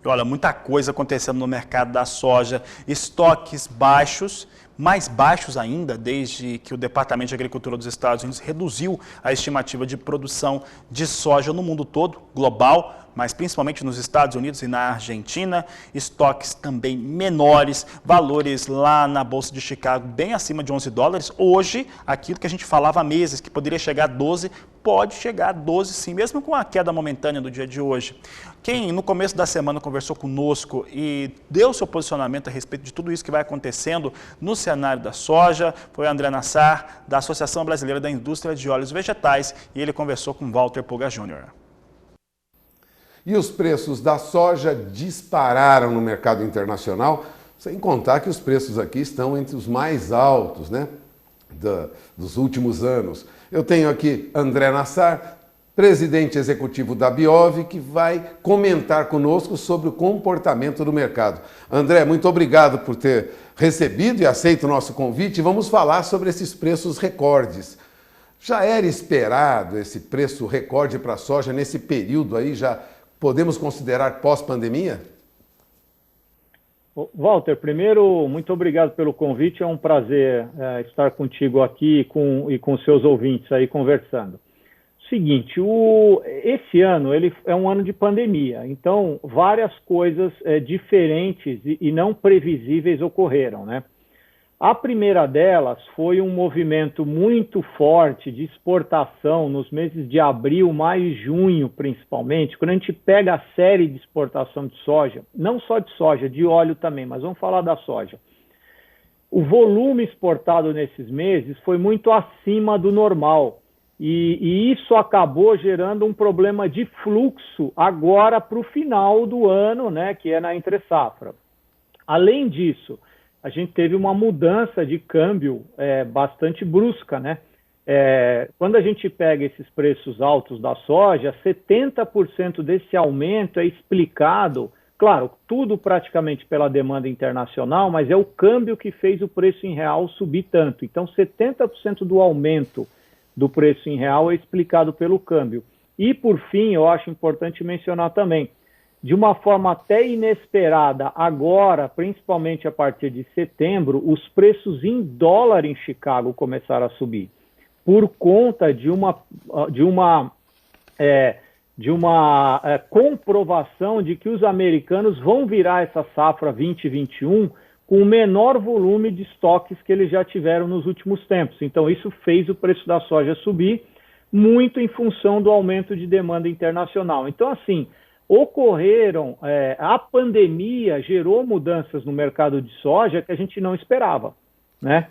Olha, muita coisa acontecendo no mercado da soja, estoques baixos, mais baixos ainda, desde que o Departamento de Agricultura dos Estados Unidos reduziu a estimativa de produção de soja no mundo todo, global, mas principalmente nos Estados Unidos e na Argentina, estoques também menores, valores lá na Bolsa de Chicago bem acima de $11. Hoje, aquilo que a gente falava há meses, que poderia chegar a 12, pode chegar a 12 sim, mesmo com a queda momentânea do dia de hoje. Quem no começo da semana conversou conosco e deu seu posicionamento a respeito de tudo isso que vai acontecendo no cenário da soja foi o André Nassar, da Associação Brasileira da Indústria de Óleos Vegetais, e ele conversou com Walter Pulga Jr. E os preços da soja dispararam no mercado internacional, sem contar que os preços aqui estão entre os mais altos, né, dos últimos anos. Eu tenho aqui André Nassar, presidente executivo da Biov, que vai comentar conosco sobre o comportamento do mercado. André, muito obrigado por ter recebido e aceito o nosso convite. Vamos falar sobre esses preços recordes. Já era esperado esse preço recorde para a soja nesse período aí? Já podemos considerar pós-pandemia? Walter, primeiro, muito obrigado pelo convite. É um prazer estar contigo aqui e com seus ouvintes aí conversando. Seguinte, esse ano ele é um ano de pandemia, então várias coisas diferentes e não previsíveis ocorreram, né? A primeira delas foi um movimento muito forte de exportação nos meses de abril, maio e junho, principalmente, quando a gente pega a série de exportação de soja, não só de soja, de óleo também, mas vamos falar da soja. O volume exportado nesses meses foi muito acima do normal e isso acabou gerando um problema de fluxo agora para o final do ano, né, que é na entre-safra. Além disso, a gente teve uma mudança de câmbio bastante brusca, né? Quando a gente pega esses preços altos da soja, 70% desse aumento é explicado, claro, tudo praticamente pela demanda internacional, mas é o câmbio que fez o preço em real subir tanto. Então, 70% do aumento do preço em real é explicado pelo câmbio. E, por fim, eu acho importante mencionar também, de uma forma até inesperada, agora, principalmente a partir de setembro, os preços em dólar em Chicago começaram a subir, por conta de uma comprovação de que os americanos vão virar essa safra 2021 com o menor volume de estoques que eles já tiveram nos últimos tempos. Então, isso fez o preço da soja subir, muito em função do aumento de demanda internacional. Então, assim, a pandemia gerou mudanças no mercado de soja que a gente não esperava, né?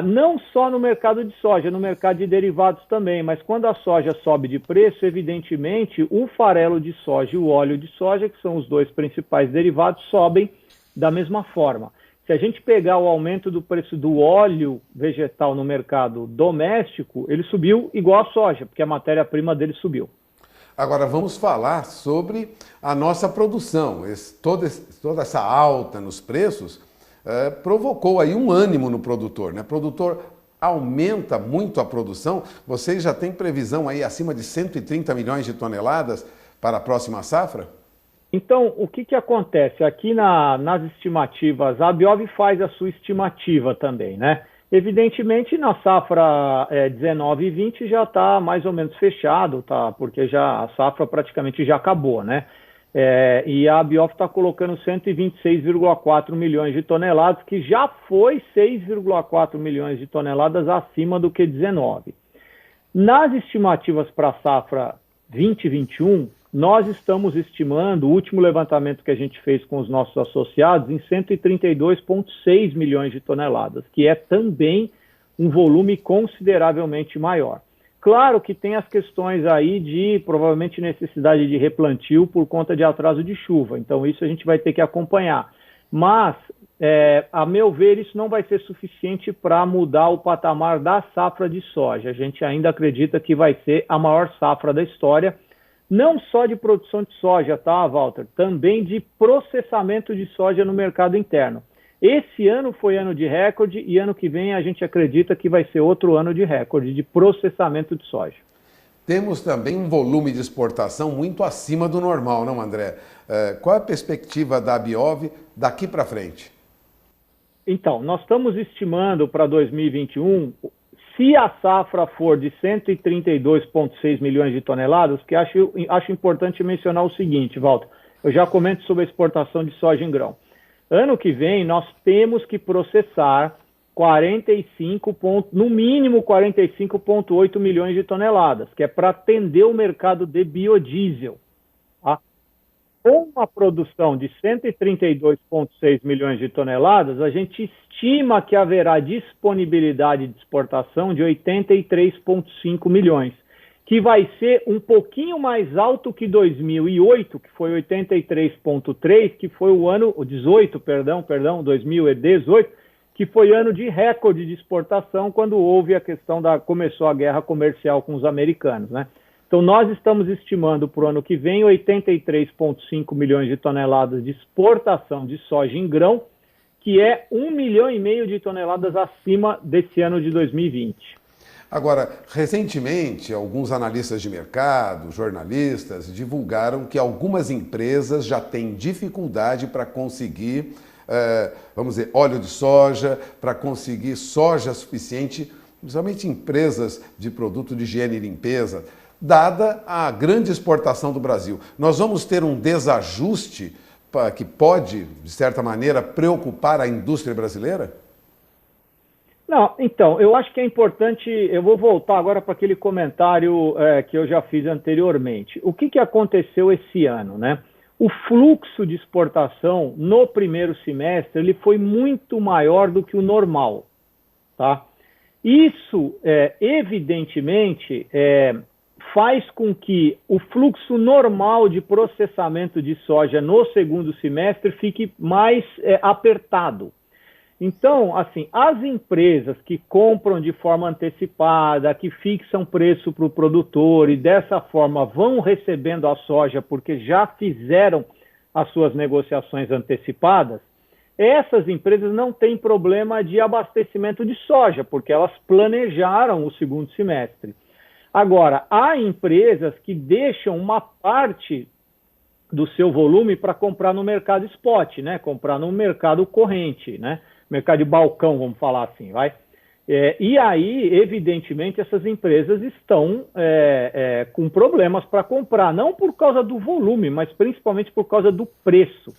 Não só no mercado de soja, no mercado de derivados também, mas quando a soja sobe de preço, evidentemente, o farelo de soja e o óleo de soja, que são os dois principais derivados, sobem da mesma forma. Se a gente pegar o aumento do preço do óleo vegetal no mercado doméstico, ele subiu igual a soja, porque a matéria-prima dele subiu. Agora vamos falar sobre a nossa produção. Toda essa alta nos preços provocou aí um ânimo no produtor, né? O produtor aumenta muito a produção. Vocês já têm previsão aí acima de 130 milhões de toneladas para a próxima safra? Então, o que acontece? Aqui nas estimativas, a Biov faz a sua estimativa também, né? Evidentemente, na safra 19 e 20 já está mais ou menos fechado, tá? Porque a safra praticamente já acabou, né? E a Biov está colocando 126,4 milhões de toneladas, que já foi 6,4 milhões de toneladas acima do que 19. Nas estimativas para a safra 2021, nós estamos estimando, o último levantamento que a gente fez com os nossos associados, em 132,6 milhões de toneladas, que é também um volume consideravelmente maior. Claro que tem as questões aí de, provavelmente, necessidade de replantio por conta de atraso de chuva, então isso a gente vai ter que acompanhar. Mas, a meu ver, isso não vai ser suficiente para mudar o patamar da safra de soja. A gente ainda acredita que vai ser a maior safra da história, não só de produção de soja, tá, Walter? Também de processamento de soja no mercado interno. Esse ano foi ano de recorde e ano que vem a gente acredita que vai ser outro ano de recorde de processamento de soja. temos também um volume de exportação muito acima do normal, não, André? Qual é a perspectiva da Biov daqui para frente? Então, nós estamos estimando para 2021, se a safra for de 132,6 milhões de toneladas, que acho importante mencionar o seguinte, Walter, eu já comento sobre a exportação de soja em grão. Ano que vem, nós temos que processar no mínimo 45,8 milhões de toneladas, que é para atender o mercado de biodiesel. Tá? Com uma produção de 132,6 milhões de toneladas, a gente estima que haverá disponibilidade de exportação de 83,5 milhões, que vai ser um pouquinho mais alto que 2008, que foi 83,3, que foi o ano 2018, que foi ano de recorde de exportação, quando houve a questão começou a guerra comercial com os americanos, né? Então, nós estamos estimando para o ano que vem 83,5 milhões de toneladas de exportação de soja em grão, que é 1,5 milhão de toneladas acima desse ano de 2020. Agora, recentemente, alguns analistas de mercado, jornalistas, divulgaram que algumas empresas já têm dificuldade para conseguir, vamos dizer, óleo de soja, para conseguir soja suficiente, principalmente empresas de produto de higiene e limpeza, dada a grande exportação do Brasil. Nós vamos ter um desajuste que pode, de certa maneira, preocupar a indústria brasileira? Não, então, eu acho que é importante, eu vou voltar agora para aquele comentário que eu já fiz anteriormente. O que aconteceu esse ano, né? O fluxo de exportação no primeiro semestre ele foi muito maior do que o normal, tá? Isso, evidentemente, faz com que o fluxo normal de processamento de soja no segundo semestre fique mais apertado. Então, assim, as empresas que compram de forma antecipada, que fixam preço para o produtor e dessa forma vão recebendo a soja porque já fizeram as suas negociações antecipadas, essas empresas não têm problema de abastecimento de soja, porque elas planejaram o segundo semestre. Agora, há empresas que deixam uma parte do seu volume para comprar no mercado spot, né? Comprar no mercado corrente, né? Mercado de balcão, vamos falar assim, vai? E aí, evidentemente, essas empresas estão com problemas para comprar, não por causa do volume, mas principalmente por causa do preço,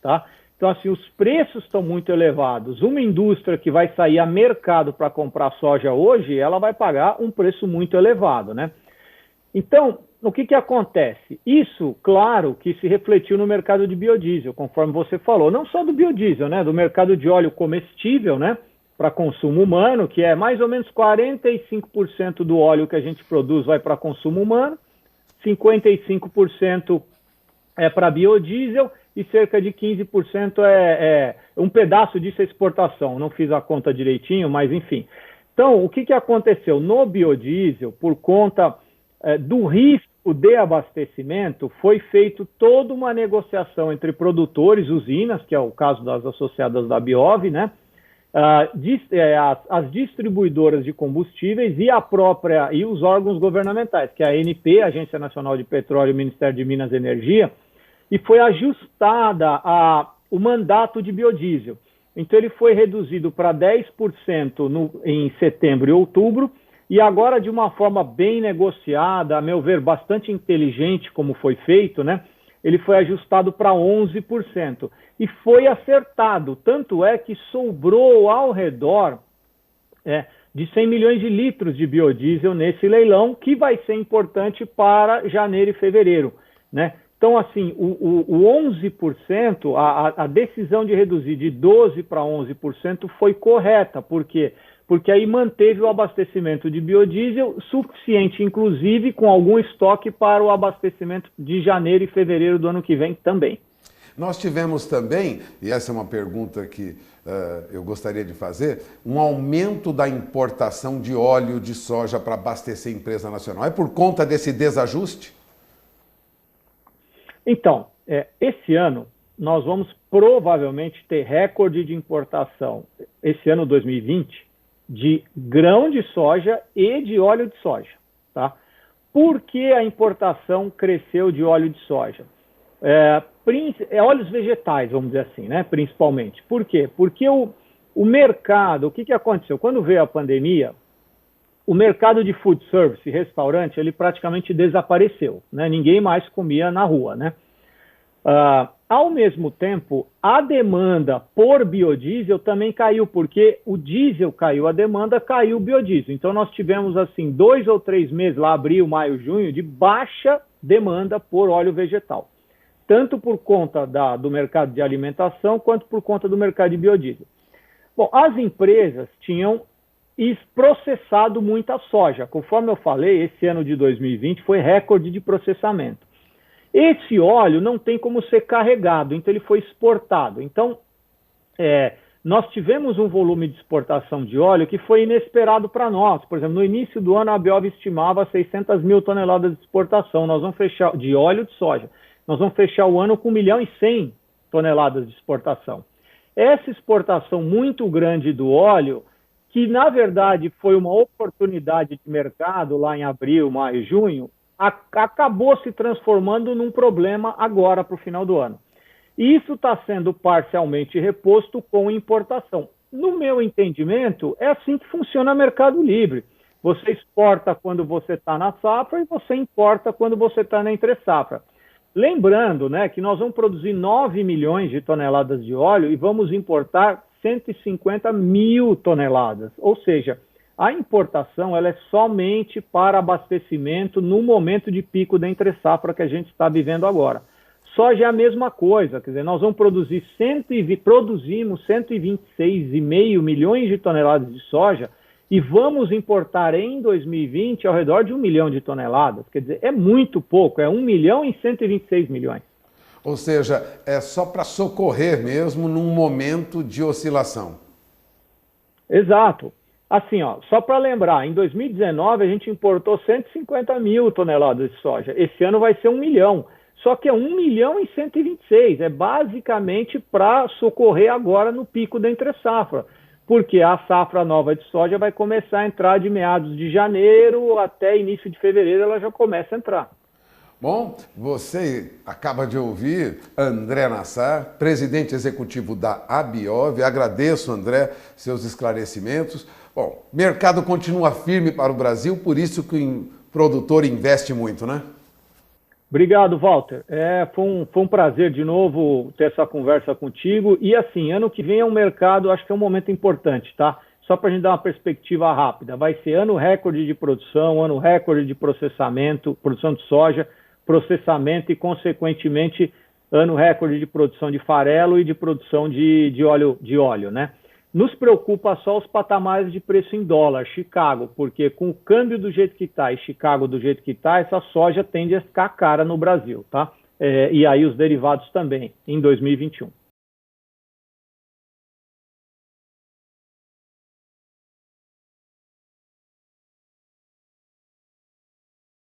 tá? Então, assim, os preços estão muito elevados. Uma indústria que vai sair a mercado para comprar soja hoje, ela vai pagar um preço muito elevado, né? Então, o que acontece? Isso, claro, que se refletiu no mercado de biodiesel, conforme você falou. Não só do biodiesel, né? Do mercado de óleo comestível, né? Para consumo humano, que é mais ou menos 45% do óleo que a gente produz vai para consumo humano, 55% é para biodiesel e cerca de 15% um pedaço disso é exportação. Não fiz a conta direitinho, mas enfim. Então, o que aconteceu? No biodiesel, por conta do risco de abastecimento, foi feito toda uma negociação entre produtores, usinas, que é o caso das associadas da Biov, né? As distribuidoras de combustíveis e os órgãos governamentais, que é a ANP, Agência Nacional de Petróleo e o Ministério de Minas e Energia, e foi ajustada o mandato de biodiesel. Então ele foi reduzido para 10% em setembro e outubro, e agora de uma forma bem negociada, a meu ver, bastante inteligente como foi feito, né? Ele foi ajustado para 11%. E foi acertado, tanto é que sobrou ao redor de 100 milhões de litros de biodiesel nesse leilão, que vai ser importante para janeiro e fevereiro, né? Então, assim, o 11%, a decisão de reduzir de 12% para 11% foi correta. Por quê? Porque aí manteve o abastecimento de biodiesel suficiente, inclusive com algum estoque para o abastecimento de janeiro e fevereiro do ano que vem também. Nós tivemos também, e essa é uma pergunta que eu gostaria de fazer, um aumento da importação de óleo de soja para abastecer a empresa nacional. É por conta desse desajuste? Então, esse ano nós vamos provavelmente ter recorde de importação, esse ano 2020, de grão de soja e de óleo de soja, tá? Por que a importação cresceu de óleo de soja? Óleos vegetais, vamos dizer assim, né? Principalmente. Por quê? Porque o mercado, o que aconteceu? Quando veio a pandemia, o mercado de food service, restaurante, ele praticamente desapareceu, né? Ninguém mais comia na rua, né? Ao mesmo tempo, a demanda por biodiesel também caiu, porque o diesel caiu, a demanda caiu o biodiesel. Então, nós tivemos, assim, 2 ou 3 meses, lá, abril, maio, junho, de baixa demanda por óleo vegetal. Tanto por conta do mercado de alimentação, quanto por conta do mercado de biodiesel. Bom, as empresas tinham processado muita soja. Conforme eu falei, esse ano de 2020 foi recorde de processamento. Esse óleo não tem como ser carregado, então ele foi exportado. Então, nós tivemos um volume de exportação de óleo que foi inesperado para nós. Por exemplo, no início do ano, a Biov estimava 600 mil toneladas de exportação. Nós vamos fechar de óleo de soja. Nós vamos fechar o ano com 1.100.000 toneladas de exportação. Essa exportação muito grande do óleo, que na verdade foi uma oportunidade de mercado lá em abril, maio, junho, acabou se transformando num problema agora para o final do ano. E isso está sendo parcialmente reposto com importação. No meu entendimento, é assim que funciona o mercado livre. Você exporta quando você está na safra e você importa quando você está na entre-safra. Lembrando, né, que nós vamos produzir 9 milhões de toneladas de óleo e vamos importar 150 mil toneladas. Ou seja, a importação ela é somente para abastecimento no momento de pico da entre-safra que a gente está vivendo agora. Soja é a mesma coisa, quer dizer, nós vamos produzimos 126,5 milhões de toneladas de soja e vamos importar em 2020 ao redor de 1 milhão de toneladas. Quer dizer, é muito pouco, é 1 milhão e 126 milhões. Ou seja, é só para socorrer mesmo num momento de oscilação. Exato. Assim, ó, só para lembrar, em 2019 a gente importou 150 mil toneladas de soja. Esse ano vai ser 1 milhão. Só que é 1 milhão e 126. É basicamente para socorrer agora no pico da entre-safra. Porque a safra nova de soja vai começar a entrar de meados de janeiro até início de fevereiro, ela já começa a entrar. Bom, você acaba de ouvir André Nassar, presidente executivo da Abiov. Agradeço, André, seus esclarecimentos. Bom, mercado continua firme para o Brasil, por isso que o produtor investe muito, né? Obrigado, Walter. Foi um prazer de novo ter essa conversa contigo. E assim, ano que vem é um mercado, acho que é um momento importante, tá? Só para a gente dar uma perspectiva rápida. Vai ser ano recorde de produção, ano recorde de processamento, produção de soja, processamento e, consequentemente, ano recorde de produção de farelo e de produção de óleo, né? Nos preocupa só os patamares de preço em dólar, Chicago, porque com o câmbio do jeito que está e Chicago do jeito que está, essa soja tende a ficar cara no Brasil, tá? E aí os derivados também, em 2021.